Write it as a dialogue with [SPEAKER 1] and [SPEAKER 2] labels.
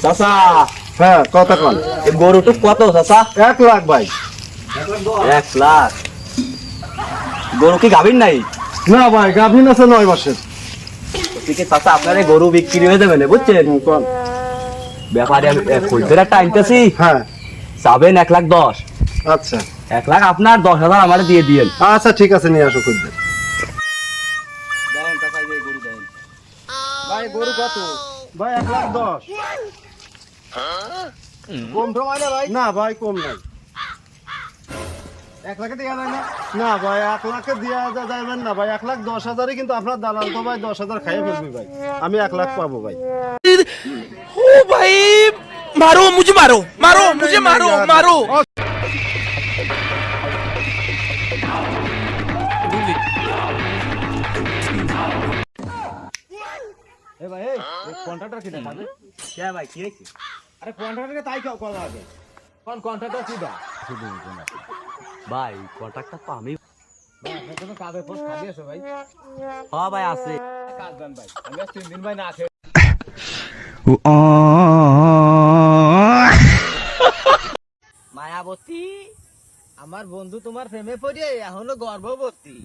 [SPEAKER 1] চাচা
[SPEAKER 2] হ্যাঁ কথা কন।
[SPEAKER 1] এই গরুটা কত চাচা?
[SPEAKER 2] 1 লাখ ভাই।
[SPEAKER 1] 1 লাখ। গরু কি গাভীর নাই?
[SPEAKER 2] না ভাই গাভিন আছে 9 মাসের।
[SPEAKER 1] ঠিক আছে চাচা, আপনার এই গরু বিক্রি হয়ে যাবে না বুঝছেন?
[SPEAKER 2] কোন?
[SPEAKER 1] ব্যাপারে আমি খরিদ্দার একটা আনতেছি,
[SPEAKER 2] হ্যাঁ
[SPEAKER 1] চাবেন 1,10,000।
[SPEAKER 2] আচ্ছা
[SPEAKER 1] 1 লাখ আপনার, 10,000 আমার দিয়ে দিয়েন।
[SPEAKER 2] আচ্ছা ঠিক আছে নিয়ে আসো খুঁজতে।
[SPEAKER 1] দেন চাচা, এই গরু দেন।
[SPEAKER 2] ভাই গরু কত? ভাই 1,10,000।
[SPEAKER 1] কম সময় না ভাই?
[SPEAKER 2] না ভাই কম নাই।
[SPEAKER 1] 1 লাখে দেওয়া যায় না?
[SPEAKER 2] না ভাই 1 লাখে দেওয়া যাবেন না ভাই। 1,10,000 কিন্তু আপনার দালাল তো ভাই 10,000 খাইয়ে ফেলবি ভাই। আমি 1 লাখ পাবো ভাই।
[SPEAKER 3] ओ भाई मारो मुझे, मारो मारो मुझे, मारो मारो।
[SPEAKER 2] এ ভাই এই কন্ট্রাক্টর কি দেখাবে?
[SPEAKER 1] কে ভাই কি হয়েছে?
[SPEAKER 2] আরে কন্ট্রাক্টরকে তাই করা আগে। কোন কন্ট্রাক্টর কি দা?
[SPEAKER 1] ভাই কন্ট্রাক্টটা তো আমি।
[SPEAKER 2] ভাই আপনার কোনো কাজের পোস্ট খালি আছে ভাই?
[SPEAKER 1] হ্যাঁ ভাই আছে।
[SPEAKER 2] কাজ দেন ভাই। আমি আজ 3 দিন ভাই না খেয়ে।
[SPEAKER 4] মায়াবতী, আমার বন্ধু তোমার প্রেমে পড়ে এখনো গর্ভবতী।